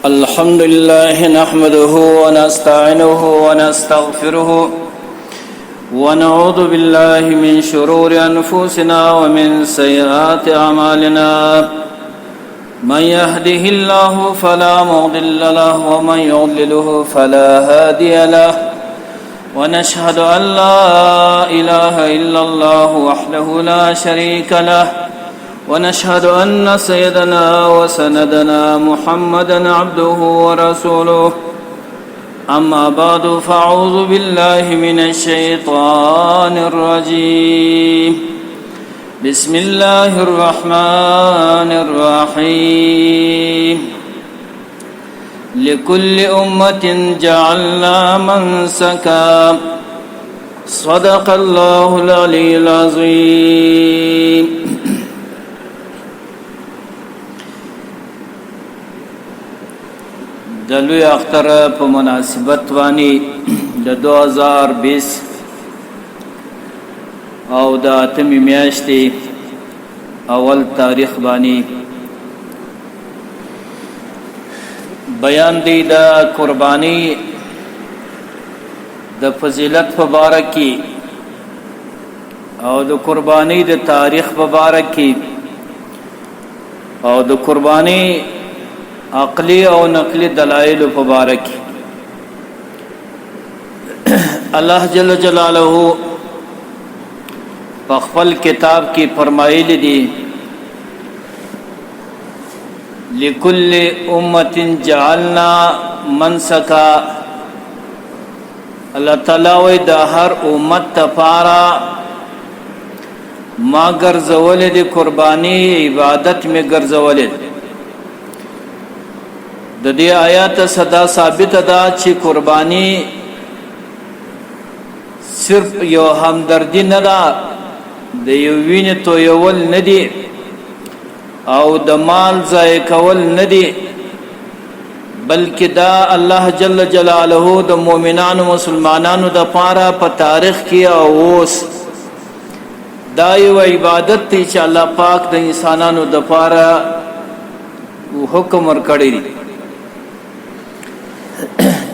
الحمد لله نحمده ونستعينه ونستغفره ونعوذ بالله من شرور أنفسنا ومن سيئات أعمالنا من يهده الله فلا مضل له ومن يضلله فلا هادي له ونشهد أن لا إله إلا الله وحده لا شريك له ونشهد أن سيدنا وسندنا محمدا عبده ورسوله أما بعد فأعوذ بالله من الشيطان الرجيم بسم الله الرحمن الرحيم لكل أمة جعلنا منسكا صدق الله العلي العظيم دلوی اختر په مناسبت باندې د 2020 او د اتمی میاشتې اول تاریخ باندې بیان دی د قربانی د فضیلت په باره کې او د قربانی د تاریخ په باره کې او د قربانی عقلی او نقلی دلائل مبارک الله جل جلاله په خپل کتاب کې فرمایلی دي لكل امه جعلنا منسكا الله تعالی وې د هر امت لپاره ما ګرځولې دي قرباني عبادت می ګرځولې د دې آیات صدا ثابت ده چې قرباني صرف یو همدردی نه ده د یو وینې تویول نه دي او د مال ضایع کول نه دي بلکې دا الله جل جلاله د مؤمنانو مسلمانانو د پاره په تاریخ کې او اوس دا یو عبادت دی چې الله پاک د انسانانو د پاره حکم ورکړی دی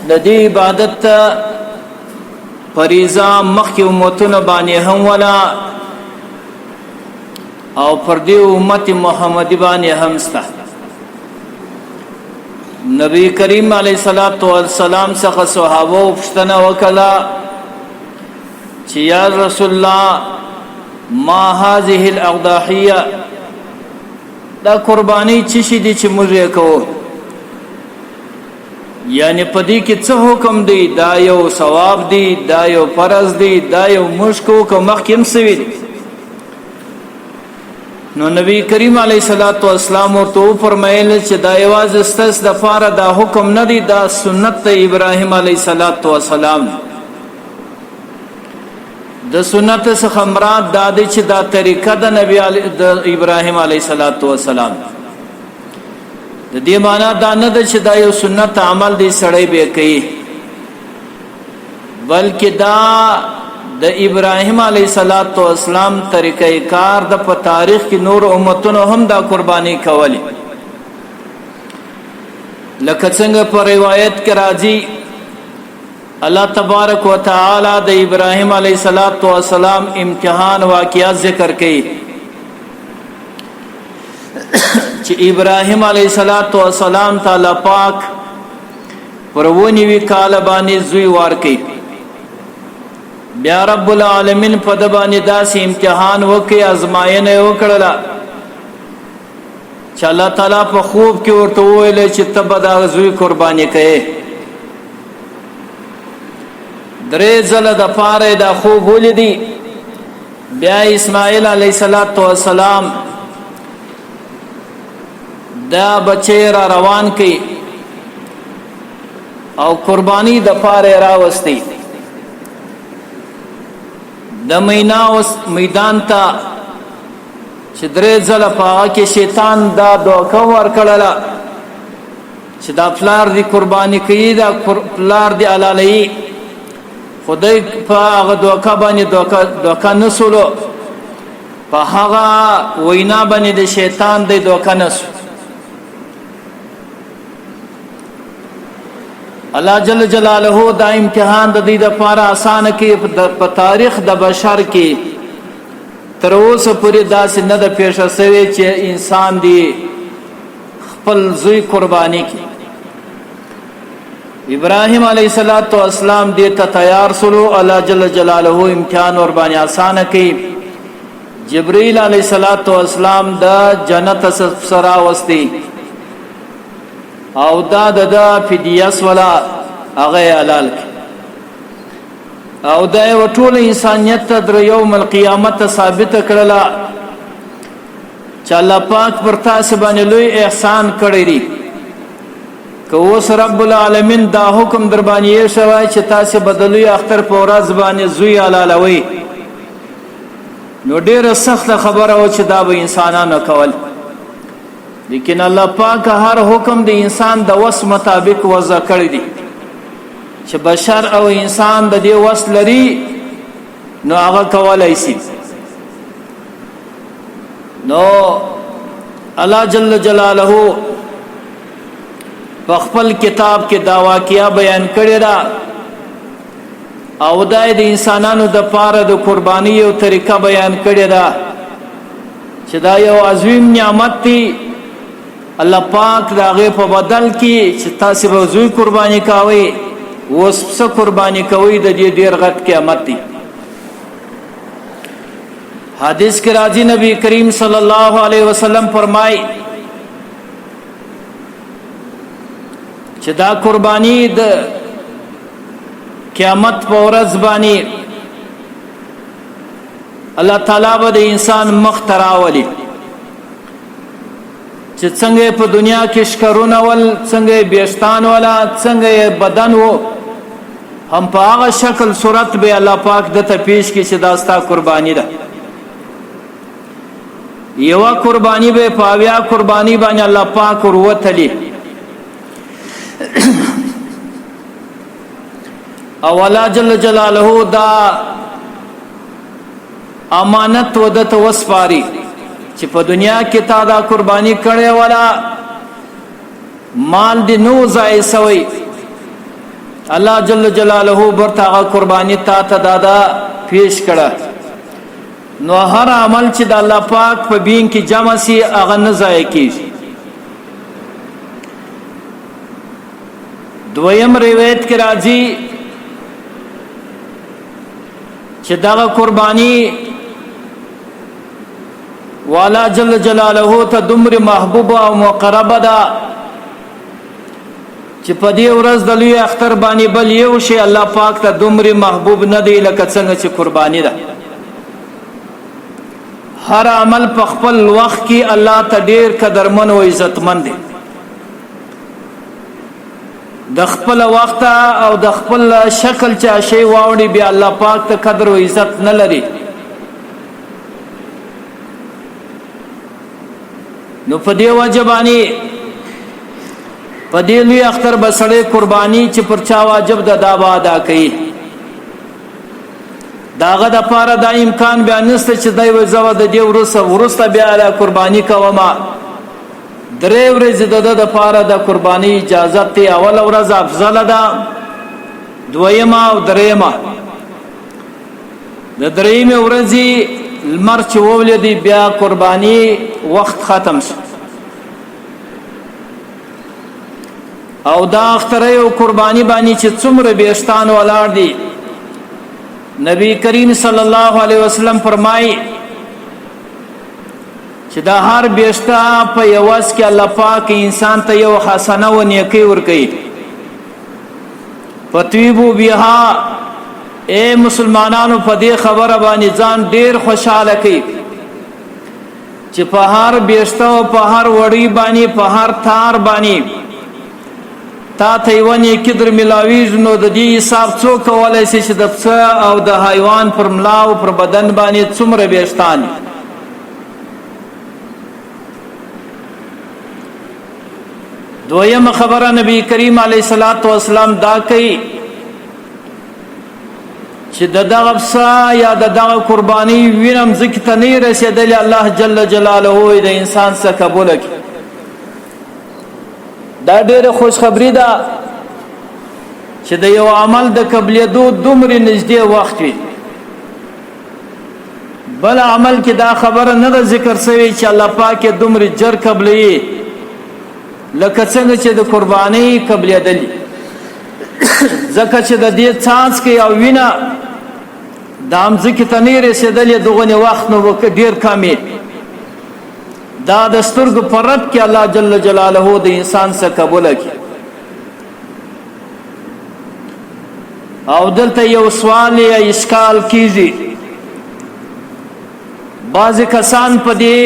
د دې عبادت فریضه مخکې امتونه باندې هم ولا او پر دې امت محمدي باندې هم سته نبی کریم علیه الصلاۃ والسلام څخه صحابه پوښتنه وکړه چې یا رسول الله ما هذه الاضاحيه دا قرباني چې شي دي چې موږ یې کوو یعنی پدې کې څه حکم دی دا یو ثواب دی دا یو فرض دی دا یو مشکو کو مخکیم سوي نو نبی کریم علیه الصلاۃ والسلام ورته فرمایل چې دا یواز استس د فاره دا حکم نه دی دا سنت ابراهیم علیه الصلاۃ والسلام د سنت څخه مراد دا دی چې دا طریقه د نبی د ابراهیم علیه الصلاۃ والسلام د دې معنا دا نه ده چې دا یو سنت عمل دی سړی به کوي بلکې دا د ابراهیم علیه السلام طریقې کار د په تاریخ کې نور امتونو هم دا قرباني کولی لکه څنګه په روایت کې راځي الله تبارک وتعالى د ابراهیم علیه السلام امتحان واقعات ذکر کړي چې ابراهیم علیه السلام تعالی پاک پرونی وی کال باندې زوی ورکي بیا رب العالمین په د باندې داسې امتحان وکي ازماینه وکړه چې الله تعالی په خوب کې ورته ویل چې تب دا زوی قرباني کړي درې ځله د پاره دا خوب ولیدي بیا اسماعیل علیه السلام دا بچی را روان کی او قربانی د پاره راوستی د میدان ته چې درې ځله پاکه کې شیطان دا دوکه ورکړل چې دا پلار دی قربانی کوي دا پلار دی علالي خدای په هغه دوکه باندې دوکه نسولو په هغه وینا باندې د شیطان د دوکه نسو الله جل جلاله دا امتحان د دې لپاره آسان کې په تاریخ د بشر کې تر اوسه پورې داسې نه ده پیښه شوې چې انسان دی خپل زوی قرباني کړي. ابراهیم علیه السلام دې ته تیار سلو، الله جل جلاله امتحان ور باندې آسان کړي. جبرائیل علیه السلام د جنت سره وستي او دا د فدیه ولا هغه حلال او دا ټول انسانیت ته در یوم القیامت ثابت کړلا چې الله پاک پر تاسو باندې لوی احسان کړی دی. که اوس رب العالمین دا حکم در باندې شوی چې تاسو بدلوي اختر په ورځ باندې زوی حلالوي، نو ډیره سخت خبره و چې دا به انسانانو کول، لیکن الله پاک هر حکم د انسان د وس مطابق وضع کړی دی چې بشر او انسان د دې وس لري نو هغه کولای شي. نو الله جل جلاله په خپل کتاب کې دا واقعیا بیان کړی دا او د انسانانو د پاره د قرباني یو طریقه بیان کړی دا چې دا یو عظیم نعمت دی. الله پاک دا غي په بدل کې چې تاسو به زوی قرباني کوي اوس څه قرباني کوي د دې ډیر غټ قیامت دی. حدیث کې راځي نبی کریم صلی الله علیه وسلم فرمای چې دا قرباني د قیامت په ورځ باندې الله تعالی به د انسان مخ تراولي چې څنګه په دنیا کې شکرونه ول، څنګه بیشتان ولا، څنګه بدن وو، هم په هغه شکل صورت به الله پاک دته پیش کی چې داستا قربانی ده. یو قربانی به پاویا قربانی باندې الله پاک وروتلی او الله جل جلاله دا امانت ودته وسپاري چې په دنیا کې تا دا قرباني کړې ولا مال دې نو ځای سوی، الله جل جلاله برته قرباني تا ته دادا پیش کړه. نو هر عمل چې د الله پاک په بین کې جمع سي هغه نه ځای کیږي. دویم روایت کې راځي چې دا قرباني والا جل جلاله ته دمر محبوب او مقربه ده چې په دې ورځ د لوی اختر باندې بل یو شی الله پاک ته دمر محبوب نه دی لکه څنګه چې قرباني ده. هر عمل په خپل وخت کې الله ته ډیر قدرمن او عزتمن دی. د خپل وخت او د خپل شکل چا شی واوړي بیا الله پاک ته قدر او عزت نه لري. نو په دې واجبانی په دې لوی اختر بسړې قرباني چې پر چا واجب ده دا به ادا کوي. داغه د پاره د امکان بیا نشته چې دای و زو د دې ورسته بیا له قرباني کوما. درې ورځې د پاره د قرباني اجازه ته اول ورځ افضل ده، دویمه او دریمه. د دریمه ورځې المر چې ولدي بیا قرباني وخت ختم شي او دا اختر یو قرباني باندې چې څومره بیشتان ولاړ دي. نبی کریم صلی الله علیه وسلم فرمایي چې دا هر بیشتا په یواز کې الله پاک انسان ته یو حسنه و نیکی ورکړي. فتویبو بها اے مسلمانانو په دې خبره باندې ځان ډیر خوشاله کړئ چې په هر بیشتا او په هر وړي باندې په هر تار باندې تا ته ونی کدر ملاویز. نو د دې حساب څوک کولای شي چې د پسه او د حیوان پر ملا او پر بدن باندې څومره بیشتان. دویم خبره نبی کریم علیه السلام دا کوي چې دغه پسه یا دغه قرباني وینم ځکه ته نه رسیدلی الله جل جلاله د انسان څخه قبول کړي. دا ډېره خوش خبری ده چې د یو عمل د قبلېدو دومره نږدې وخت وي. بل عمل کې دا خبره نه ده ذکر شوې چې الله پاک یې دومره جر قبلوي لکه څنګه چې د قربانۍ قبلېدلي. ځکه چې د دې څاڅکي او وینه د مځکې ته نه رسېدلې دغه وخت نو ډېر کم دا د سترګو په رب کې الله جل جلاله د انسان څخه قبوله کړي. او دلته یو سوال یا اشکال کیږي. بعض کسان په دې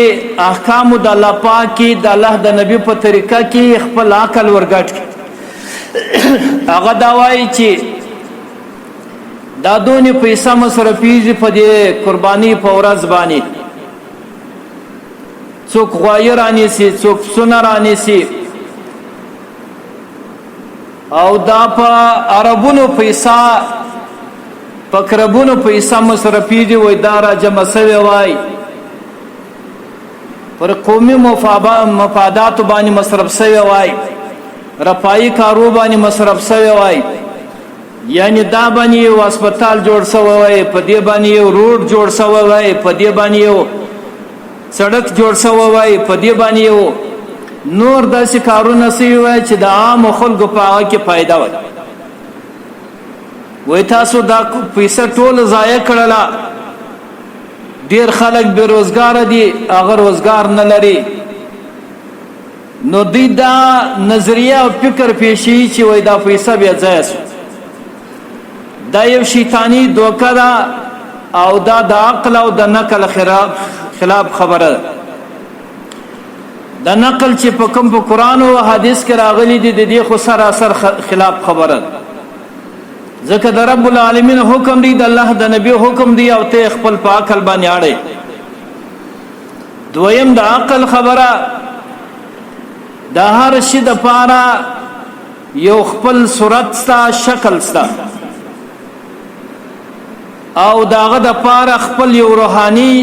احکامو د الله پاک کې د الله د نبی په طریقه کې خپل عقل ورګټ کړي. هغه دا وایي چې دا دونې پیسې مصرفېږي په دې قرباني په ورځ باندې. څوک غوایي رانیسي، څوک پسونه رانیسي، او دا په عربونو پیسې په کربونو پیسې مصرفېږي. وایي دا را جمع سوی وای پر قومي مفاداتو باندې مصرف سوی وای، رفاهي کارو باندې مصرف سوی وای، یعنی دا باندې یو هسپتال جوړ سوی وای، په دې باندې یو روډ جوړ سوی وای، په دې باندې یو سړک جوړ سوی وای، په دې باندې یو نور داسې کارونه سوي وای چې د عام خلکو په هغه کې فایده وای. وای تاسو دا پیسې ټول ضایع کړله. ډېر خلک بېروزګار دي، هغه روزګار نه لري. نو دوی دا نظریه او فکر پیشي چې وای دا پیسې بیا ضایع شو. دا یو شیطانی دوکه ده او دا د عقل او د نقل خلاف خبره ده. د نقل چې په کوم په قرآن او حدیث کې راغلي دي د دې خو سراسر خلاف خبره ده. ځکه د رب العالمین حکم دی، د الله د نبی حکم دی، او ته خپل په عقل باندې اړې. دویم د عقل خبره د هر شي د پاره یو خپل صورت ستا، شکل ستا، او داغه د پاره خپل یو روحاني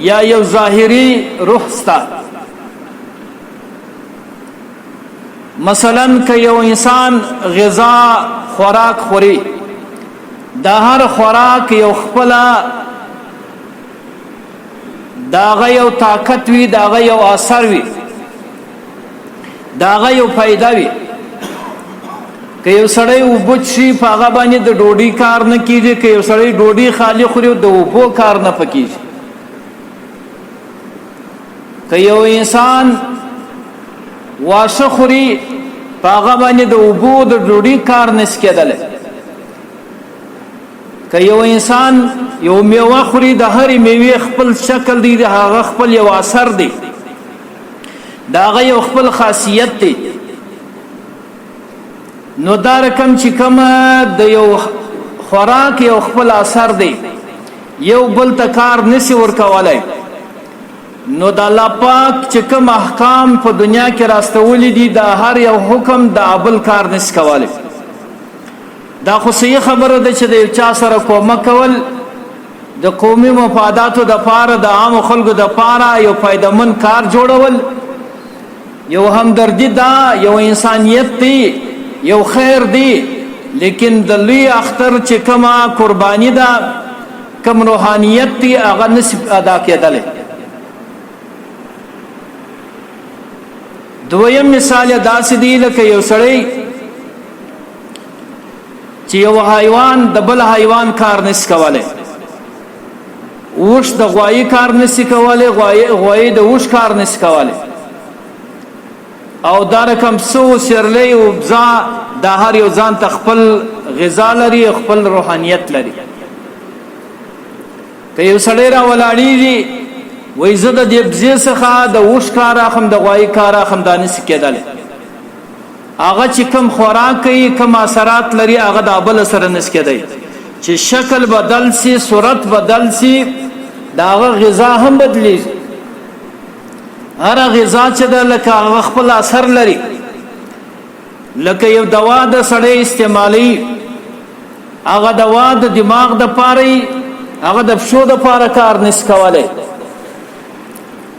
یا یو ظاهري روح ستا. مثلا که یو انسان غذا خوراک خوري، دا هر خوراک یو خپل داغه یو طاقت وي، داغه یو اثر وي، داغه یو فائدہ وي. که یو سړی اوبه څښي په هغه باندې د ډوډۍ کار نه کیږي، که یو سړی ډوډۍ خالي خوري د اوبو کار نه پکېږي. که یو انسان واښه خوري په هغه باندې د اوبو د ډوډۍ کار نشي کېدلی. که یو انسان یو میوه خوري، د هرې میوې خپل شکل دی، د هغه خپل یو اثر دی، د هغه یو خپل خاصیت دی. نو دا رقم چې کوم د یو خوراک یو خپل اثر دی، یو بل ته کار نشي ورکولی. نو د الله پاک چې کوم احکام په دنیا کې راستولي دي، دا هر یو حکم د بل کار نشي کولی. دا خو صحیح خبره ده چې د یو چا سره کومک کول د قومي مفاداتو د پاره، د عام خلکو د پاره یو فایدهمند کار جوړول، یو همدردي ده، یو انسانیت دی، یو خیر دی. لیکن د لوی اختر چې کومه قرباني ده، کوم روحانیت دی، هغه نشي ادا کېدلی. دویم مثال داسې دی لکه یو سړی چې یو حیوان د بل حیوان کار نشي کولی. اوښ د غوایي کار نشي کولی، غوایي د اوښ کار نشي کولی، او دا رقم سو سرلی او بزا دا هر یو ځان ته خپل غذا لري، خپل روحانیت لري. که یو سړی را ولاړېږي وایي زه د دې بزې څخه د اوښ کار اخلم، د غوایي کار اخلم، دا نشي کېدلی. هغه چې کوم خوراک کوي، کوم اثرات لري، هغه د بل سره نشي کېدی. چې شکل بدل سي، صورت بدل سي، د هغه غذا هم بدلیږي. هر غذا چې ده لکه هغه خپل اثر لري. لکه یو دوا د سړی استعمالي، هغه دوا د دماغ د پاره، هغه د پښو د پاره کار نشي کولی.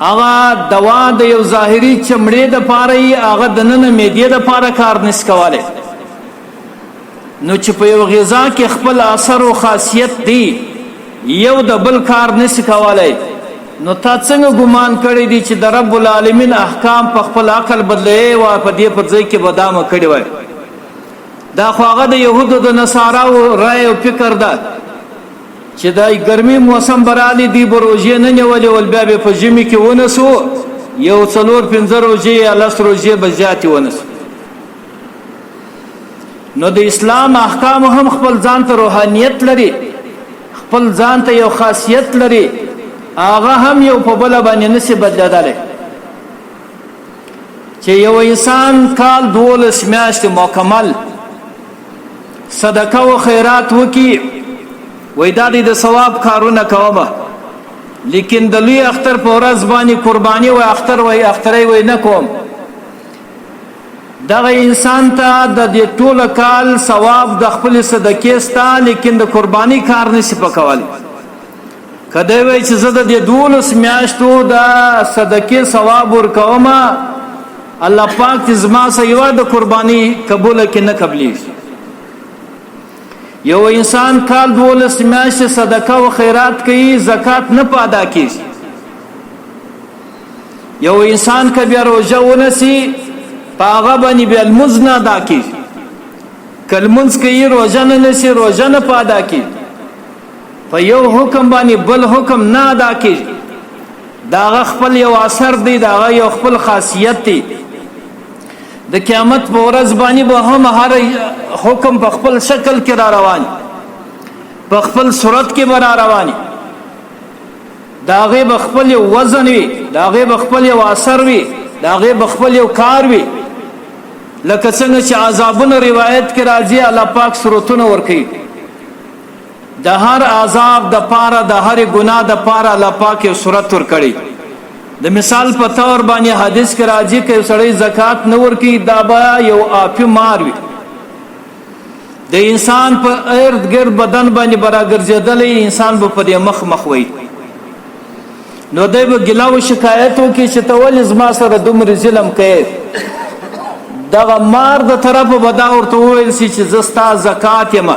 هغه دوا د یو ظاهري چمړې د پاره، هغه د نن معدې د پاره کار نشي کولی. نو چې په یو غذا کې خپل اثر او خاصیت دی یو د بل کار نشي کولای نو تا څنګه ګمان کړی دی چې د رب العالمین احکام په خپل عقل بدلې او په دې پر ځای کې بدامه کړی وای دا خو هغه د يهودو د نصاراو رائے او فکر ده چې دای ګرمي موسم برالی دی بروجه نه نیولې ول بیا به په جمی کې ونسو یو 4-5 روزه یا 10 روزه بزیاتي ونسو نو د اسلام احکام هم خپل ځان ته روحانيت لري خپل ځان ته یو خاصیت لري هغه هم یو په بل باندې نشي بدلدل چې یو انسان کال 12 میاشتې مکمل صدقه او خیرات وکي وای دا د ثواب کارونه کومه لیکن د لوی اختر په ورځ باندې قرباني او اختر وای اخترې وای نه کوم دغه انسان ته د دې ټول کال ثواب د خپل صدقې ستا لیکن د قرباني کار نشي پکول کله وای چې زه د دې 12 میاشتو د صدقې ثواب ورکوم الله پاک زما سیوا د قرباني قبول کې نه قبلي یو انسان کال 12 میاشتې صدقه او خیرات کوي زکات نه پادا کوي یو انسان کبه روزه ونسی پاغه باندې بیا المزن ادا کی کلمنس کوي روزه نه نسی روزه نه پادا کی په یو حکم باندې بل حکم نه ادا کی دا خپل یو اثر دی دا یو خپل خاصیت دی د قیامت په ورځ باندې به هم هر حکم په خپل شکل کې را روان په خپل صورت کې به را روان دا غي بخپل یو وزن وي دا غي بخپل یو اثر وي دا غي بخپل یو کار وي لکه څنګه چې عذابونه روایت کې راځي الله پاک صورتونه ورکي د هر عذاب د پاره د هر ګناه د پاره الله پاک یو صورت ورکړي د مثال په تور باندې حدیث کې راځي چې سړی زکات نه ورکي دا به یو آفي مار وي د انسان په ارد ګرد بدن باندې براګرځېدلې انسان به په مخ مخ وي نو دوی به ګلاو شکایتو کې چې تول زما سره دومره ظلم کوي دغه مار د طرفه بدا ورته وویل چې زستا زکات یم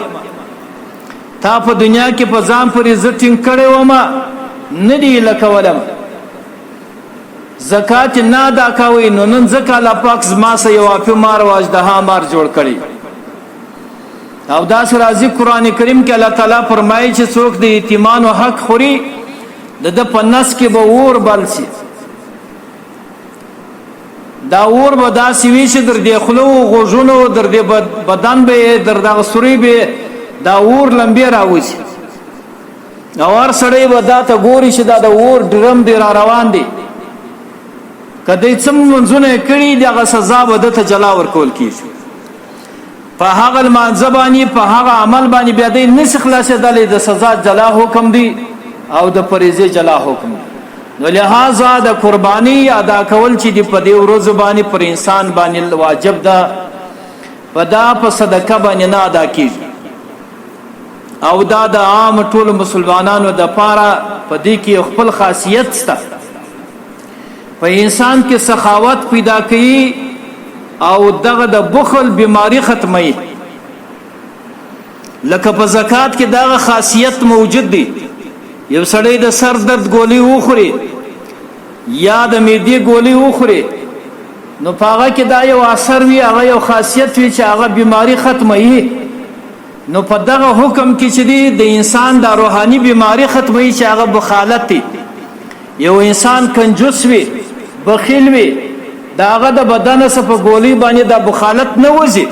تا په دنیا کې په ځان پر عزت کړي و ما نه دی لکولم زکات نه ادا کوي نو نن زکات الله پاک زما سره یو په مار واجدها مار جوړ کړي او دا سره راځي قران کریم کې الله تعالی فرمایي چې څوک د یتیمانو حق خوري د پنس کې به اور بل شي دا اور به داسې وي چې در دې خلو غوژونو در دې بدن به در دغه سوري به دا اور لمبي راوځي او هر سړی به دا ته ګوري چې دا د اور ډرم دی را روان دی کله چې منځونه کړي دغه سزا به د ته جلا ورکول کیږي په هغه منځبانی په هغه عمل باندې بیا دې نس خلاصېدلې د سزا جلا حکم دی او د فریضه جلا حکم نو لہذا د قربانی ادا کول چې دی په دې ورځ باندې پر انسان باندې واجب ده پدا په صدقه باندې نه ادا کیږي او دا د عام ټول مسلمانانو د پاره په دې کې خپل خاصیت شته په انسان کې سخاوت پیدا کوي او دغه د بخل بیماری ختمي لکه په زکات کې دغه خاصیت موجود دی یو سړی د سر درد ګولۍ وخوري یا د معدې ګولۍ وخوري نو پاغه کې دا یو اثر وی هغه یو خاصیت وی چې هغه بیماری ختمي نو په دغه حکم کې چې دی د انسان د روحاني بیماری ختمي چې هغه بخالت دی یو انسان کنجوس وي بخیل وي داغه د بدن سره په ګولۍ باندې د بخالت نه وځي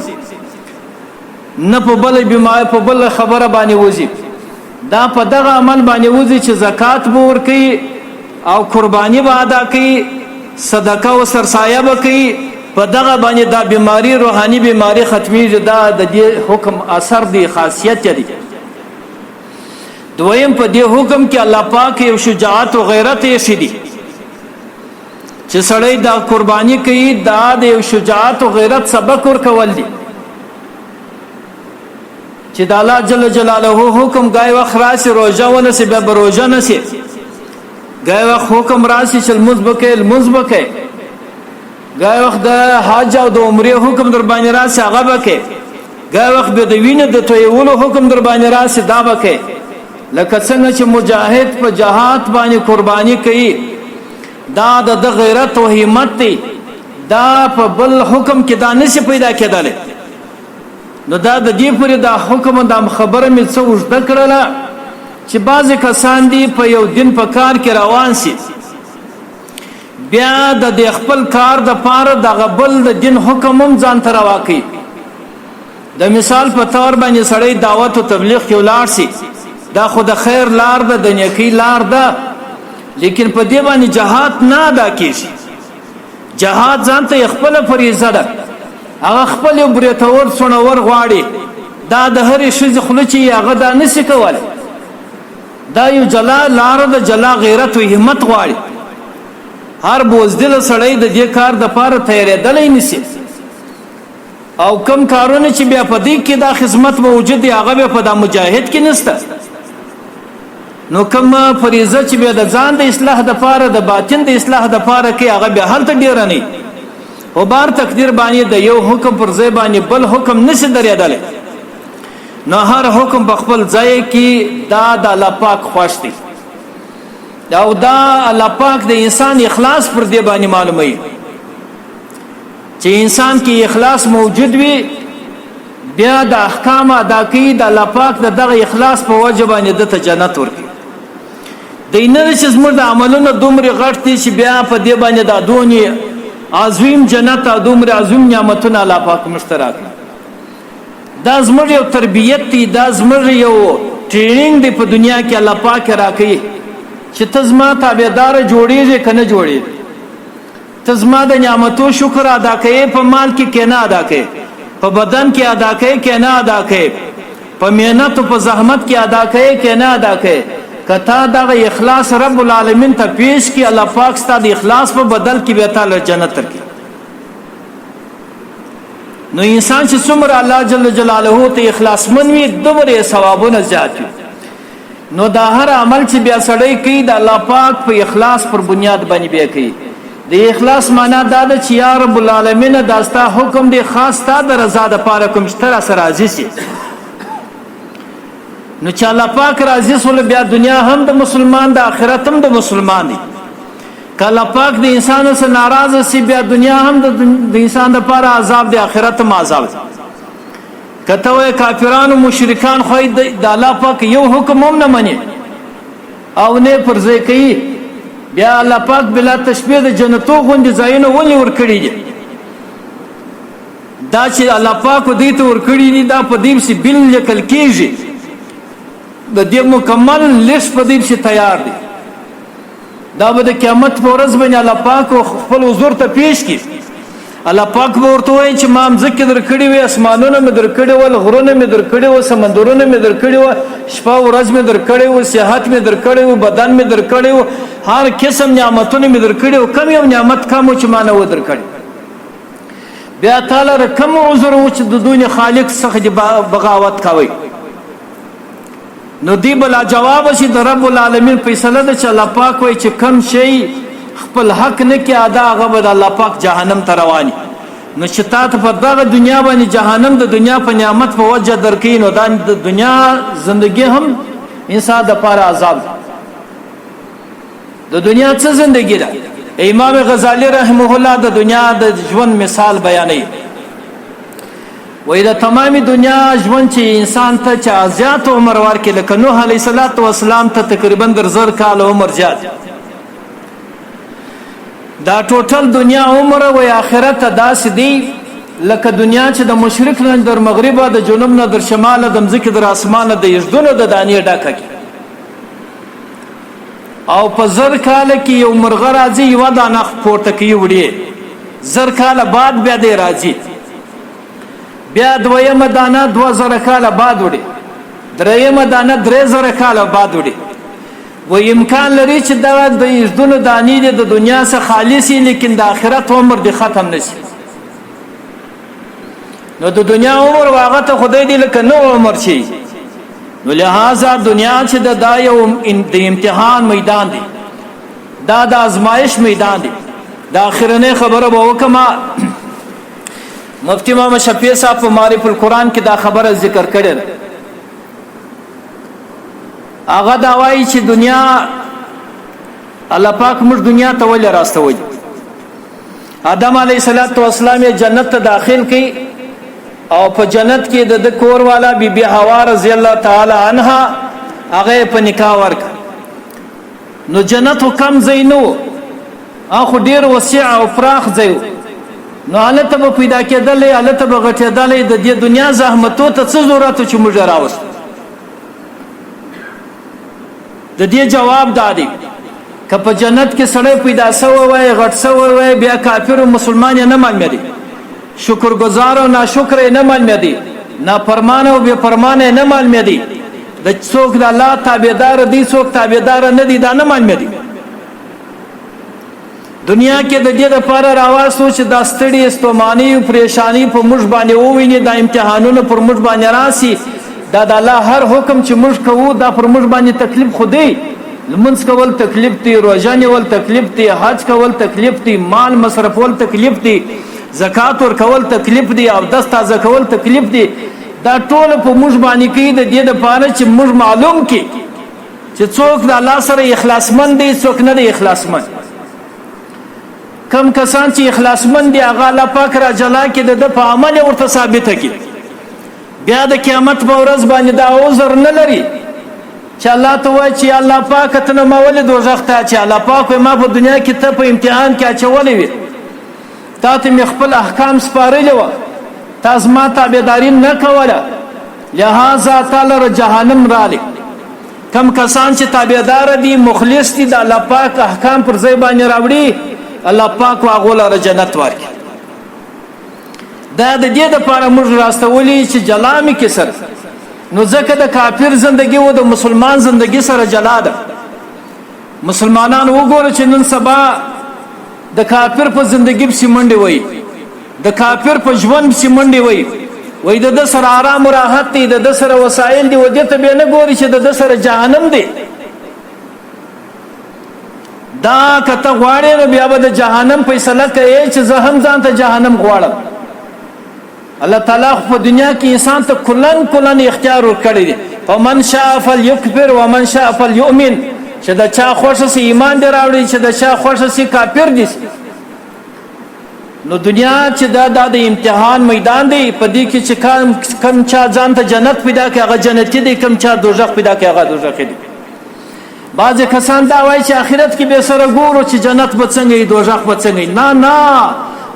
نه په بل بیماری په بل خبره باندې وځي دا په دغه عمل باندې وځي چې زکات به ورکړي او قرباني به ادا کړي صدقه او سرسایه به کوي په دغه باندې دا بیماری روحاني بیماری ختمي دا د دې حکم اثر دی خاصیت دی دویم په دې حکم کې الله پاک یو شجاعت او غیرت یې شدي چې سړی دا قرباني کوي دا د یو شجاعت او غیرت سبق ورکول دي چې د الله جل جلاله حکم غای وخت راشي روزه ونسي به روزه نسي غای وخت حکم راشي چې المزبکه غای وخت د حج او د عمره حکم در باندې راشي هغه بکه ګای وخت به د وینې د تویولو حکم در باندې راسي دا به کوي لکه څنګه چې مجاهد په جهاد باندې قرباني کوي دا د غیرت او همت دی دا په بل حکم کې دا نشي پیدا کېدلی نو دا د دې پورې دا حکم دا خبره مې څه اوږده کړله چې بعضې کسان دي په یو دین په کار کې روان سي بیا د خپل کار دپاره دغه بل د دین حکم هم ځان ته روا کوي د مثال په طور باندې سړی دعوت او تبلیغ کې ولاړ سي دا خو د خیر لار ده د نیکۍ لار ده لیکن په دې باندې جهاد نه ادا کېږي جهاد ځان ته خپله فریضه ده هغه خپل یو بریتور څڼور غواړي دا د هرې ښځې خوله چې هغه دا نشي کولی دا یو جلا لاره ده جلا غیرت او همت غواړي هر بوزدله سړی د دې کار دپاره تیارېدلی نشي او کم کارونه چې بیا په دې کې دا خدمت موجود دی هغه بیا په دا مجاهد کې نشته نو کوم فریضه چې بیا د ځان د اصلاح دپاره د باطن د اصلاح دپاره کې هغه بیا هلته ډېره نه خو بار تقدیر باندې د یو حکم پر ځای باندې بل حکم نشي درېدلی نو هر حکم په خپل ځای کې دا د الله پاک خوښ دی او دا الله پاک د انسان اخلاص پر دې باندې معلوموي چې انسان کې اخلاص موجود وي بیا د احکام ادا کوي د الله پاک د دغه اخلاص په وجه باندې دته جنت ورکوي دی نه چې زموږ د عملونو دومره غټ دي چې بیا په دې باندې دا دونې عظیم جنت او دومره عظیم نعمتونه الله پاک مشترک دا زموږ یو تربیت دی دا زموږ یو ټریننګ دی په دنیا کې الله پاک راکوي چې ته زما تابعدار جوړېږې که نه جوړېږې ته زما د نعمتو شکر ادا کوې په مال کې که نه ادا کوې په بدن کې ادا کوې که نه ادا کوې په محنت او په زحمت کې ادا کوې که نه ادا کوې که تا دغه اخلاص رب العالمین ته پیش کړي الله پاک ستا د اخلاص په بدل کې بیا تا له جنت درکړي نو انسان چې څومره الله جل جلاله ته اخلاصمن وي دومره ثوابونه زیات وي نو دا هر عمل چې بیا سړی کوي د الله پاک په اخلاص پر بنیاد باندې بیا کوي د اخلاص معنا دا ده چې یا رب العالمین دا ستا حکم دی خاص ستا د رضا دپاره کوم چې ته راسه راضي سي نو چې الله پاک راضي سول بیا دنیا هم د مسلمان د آخرت هم د مسلمان دی که الله پاک د انسان سره ناراضه سي بیا دنیا هم د انسان دپاره عذاب دی آخرت هم عذاب دی که ته وایې کافرانو مشرکان خو د الله پاک یو حکم هم نه مني او نه پر ځای کوي بیا الله پاک بلا تشبیه د جنتو غوندې ځایونه ولې ورکړي دي دا چې الله پاک دوی ته ورکړي دي دا په دې پسې بل لیکل کېږي د دې مکمل لیست په دې پسې تیار دی دا به د قیامت په ورځ باندې الله پاک خپل حضور ته پیش کړي الله پاک به ورته وایي چې ما مځکې درکړې وې اسمانونه مې درکړي ول غرونه مې درکړي و سمندرونه مې درکړي و شپه ورځ مې درکړي و صحت مې درکړي و بدن مې درکړي و هر قسم نعمتونه مې درکړي و کم یو نعمت کم و چې ما نه و درکړي بیا تعالی کم عذر و چې د دوی خالق څخه بغاوت کوي نو دی بلا جواب شي د رب العالمین فیصله ده چې الله پاک وایي چې کم شی خپل حق نه کې ادا هغه به د الله پاک جهنم ته رواني نو چې تا ته په دغه دنیا باندې جهنم د دنیا په نعمت په وجه درکوي نو دا د دنیا زندگی هم انسان دپاره عذاب د دنیا څه زندگی ده امام غزالی رحمه الله د دنیا د ژوند مثال بیانوي وای د تمامي دنیا ژوند چې انسان ته چا زیات عمر ورکړي لکه نوح علیه السلام ته تقریبا در 1000 کال عمر زیات دا ټوټل دنیا عمر او آخرت داسې دی لکه دنیا چې د مشرق نه در مغرب د جنوب نه در شمال د مځکې در اسمانه د یژدونو د دانې ډکه کی او په 1000 کال کې یو مرغه راځي یو دانه پورته کوي وړي 1000 کال بعد بیا دی راځي بیا دویمه دانه 2000 کال بعد وړي دریمه دانه 3000 کال بعد وړي و امکان لري چې دا د یژدونو دانې د دنیا څخه خالصي لیکن د آخرت عمر دی ختم نشي نو د دنیا عمر واغه ته خدای دې لکه نو عمر شي نو لہذا دنیا چې دا یو د امتحان میدان دی دا د ازمایش میدان دی د اخرنه خبره به وکما مفتی محمد شفیع صاحب په معرف القرآن کې دا خبره ذکر کړې ده. هغه دا وایي چې دنیا الله پاک موږ دنیا ته ولې راستوي. آدم علیه السلام یې جنت ته داخل کړي او په جنت کې د کور والا بی بی حوا رضی الله تعالی عنها هغه په نکاح ورک. نو جنت کم ځای نو اخو ډیر وسیع او پراخ ځای نو حالت به پیدا کېدلې حالت به غټېدلې د دې دنیا زحمتو ته څه ضرورت چې موږ راوست. د دې جواب دادی که په جنت کې سړی پیدا سوی وای غټ سوی وای بیا کافر او مسلمان نه مانمه دي شکر گزار او ناشکر نه مانمه دي نافرمان او بے فرمان نه مانمه دي د څوک د الله تابعدار دي څوک تابعدار نه دي دا نه مانمه دي. دنیا کې د دې لپاره راوستو چې دا ستړي استومانی او پریشانی په موږ باندې وویني دا امتحانونه پر موږ باندې راسي دا د الله هر حکم چې موږ کوو دا پر موږ باندې تکلیف خو دی. لمونځ کول تکلیف دی روژه نیول تکلیف دی حج کول تکلیف دی مال مصرفول تکلیف دی زکات ورکول تکلیف دی او دست تازه کول تکلیف دی. دا ټول په موږ باندې کوي د دې لپاره چې موږ معلوم کړي چې څوک د الله سره اخلاصمند دی څوک نه دی اخلاصمند. کم کسان چې اخلاصمند دي هغه الله پاک را جلا کې د په عمل ورته ثابت کړي بیا د قیامت په ورځ باندې دا عذر نه لري چې الله ته وایي چې الله پاک ته نه ما ولې دوزخ ته چې الله پاک ما په دنیا کې ته په امتحان کې اچولې وي تا ته مې خپل احکام سپارلي وه تا زما تابعداري نه کوله لهذا تعالی را جهنم رالی. کم کسان چې تابعدار دي مخلص دي د الله پاک احکام پر ځای باندې راوړي الله پاک واغول را جنت ورکړي. دا د دې لپاره موږ راستولي چې جلا مې کې سره نو ځکه د کافر زندگی و د مسلمان زندگی سره جلا ده. مسلمانان وګوره چې نن سبا د کافر په زندگی پسې منډې وایي د کافر په ژوند پسې منډې وایي د ده سره آرام و راحت دی د ده سره وسایل دي و دې ته بیا نه ګوري چې د ده سره جهنم دی. دا که ته غواړې نو بیا به د جهنم فیصله کوې چې زه هم ځان ته جهنم غواړم. الله تعالی په دنیا کې انسان ته کلن اختیار ورکړی دی. فمن شاء فلیکفر ومن شاء فلیؤمن چې د چا خوښه سي ایمان دی راوړي چې د چا خوښه سي کافر دي. نو دنیا چې دا د امتحان میدان دی په دې کې چې کم چا ځان ته جنت پیدا کوي هغه جنتی دی کم چا دوزخ پیدا کوي هغه دوزخی دی. بعض کسان دا وایي چې آخرت کې به سره ګورو چې جنت به څنګه وي دوزخ به څنګه وي. نه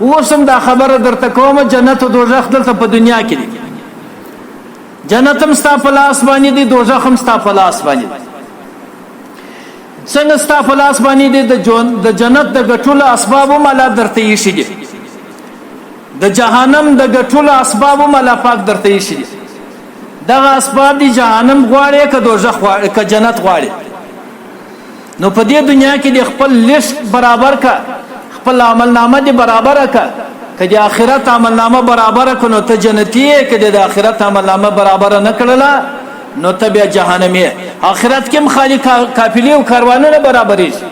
اوس هم دا خبره درته کوم جنت او دوزخ دلته په دنیا کې دي. جنت هم ستا په لاس باندې دي دوزخ هم ستا په لاس باندې دي. څنګه ستا په لاس باندې دي د جنت د ګټلو اسباب هم الله درته ایښي دي د جهنم د ګټلو اسباب هم الله پاک درته ایښي دي. دغه اسباب دي جهنم غواړي که دوزخ غواړي که جنت غواړي. نو په دې دنیا کې د خپل لیست برابر کا خپل عمل نامه دی برابر کا که د آخرت عمل نامه برابر کا نو ته جنتی یې که د آخرت عمل نامه برابر نه کړله نو ته بیا جهنمی. آخرت کې هم خالی قافلې او کاروانونه برابرېږي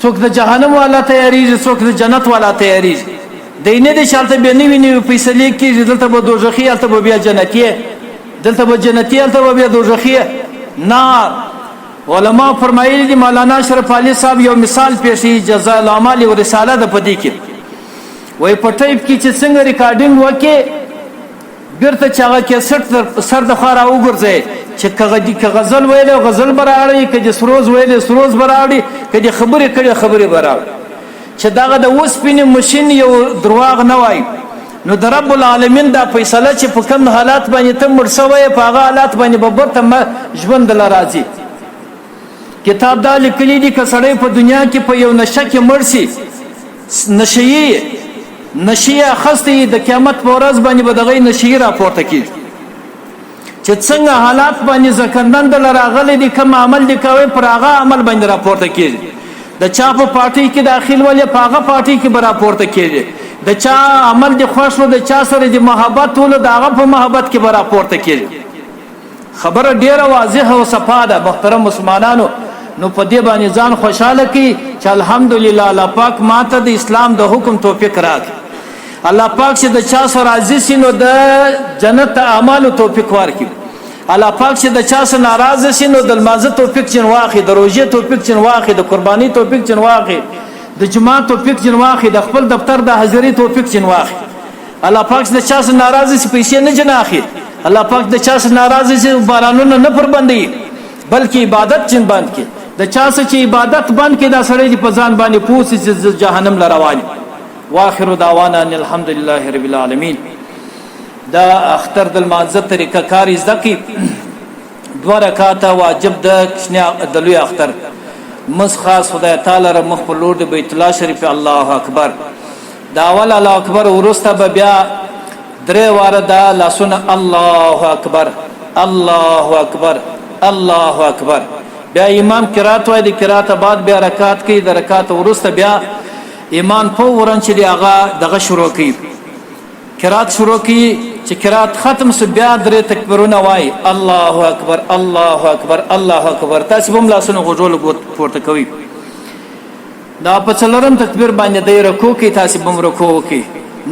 څوک د جهنم والا تیاریږي څوک د جنت والا تیاریږي. دی نه دی چې هلته بیا نوي فیصلې کېږي دلته به دوزخي هلته به بیا جنتي دلته به جنتي هلته به بیا دوزخي. نه علماء فرمایلی دي مولانا اشرف علي صاحب یو مثال پیښي جزاء الاعمال او رساله د پدې کې وای په ټایپ کې چې څنګه ریکارډینګ وکي بیرته چاغه کې سر د خارا وګرځي چې که غزل ویل غزل براړي که سروز ویل سروز براړي که خبرې کړي خبرې براړي چې داغه د وسپینې ماشين یو درواغ نه وای. نو د رب العالمین دا فیصله چې په کوم حالات باندې ته مړ شوی په هغه حالات باندې به برته ژوند لراځي. کتاب دا لیکلی دي که سړی په دنیا کې په یو نشه کې مړ شي نشي اخستی د قیامت په ورځ باندې به دغه نشي راپورته کیږي چې څنګه حالات باندې ځکندن د راغلي دي کوم عمل دي کوي پر هغه عمل باندې راپورته کیږي. د چا په پارټي کې داخل ولې په هغه پارټي کې به راپورته کیږي. د چا عمل دي خوښ و د چا سره د محبت ول د هغه په محبت کې به راپورته کیږي. خبره ډیره واضحه او صفا ده محترم مسلمانانو. نو په دې باندې ځان خوشاله کی چې الحمدلله الله پاک ماته د اسلام د حکم توفیق راکړي. الله پاک چې د چا سره راضي سي نو د جنت اعمالو توفیق ورکړي. الله پاک چې د چا سره ناراضه سي نو د لمانځه توفیق چن واخي، د روزې توفیق چن واخي، د قرباني توفیق چن واخي، د جماعت توفیق چن واخي، د خپل دفتر د حاضرۍ توفیق چن واخي. الله پاک چې د چا سره ناراضه سي پیسې نه جناخي. الله پاک د چا سره ناراضه سي بارانونه نه پر بندي بلکې عبادت چن بند کی. د چا سره چې عبادت بند کی دا سړی په ځان باندې پوسی چې جهنم لرواني. واخر دعوانا ان الحمد لله رب العالمین. دا اختر د لمانځه طریقه کار زده کی. 2 رکعاته واجب د لوی اختر مس خاص خدای تعالی ر مخ په لور د بیت الله شریف الله اکبر. دا اول الله اکبر ورسته به بیا 3 واره دا لاسونه الله اکبر الله اکبر الله اکبر. بیا امام قرات وای د قرات بعد بیا رکعات کی، د رکعات ورسته بیا ایمان په ورن چې هغه دغه شروع کی، قرات شروع کی. چې قرات ختم سو بیا 3 تکبیرونه وای الله اکبر الله اکبر الله اکبر. تاسو هم لاسونه غوړول پورته کوي. دا په څلورم تکبیر باندې د رکوع کې تاسو هم رکوع کی.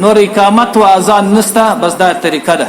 نور اقامت او اذان نستا، بس دا طریقه ده.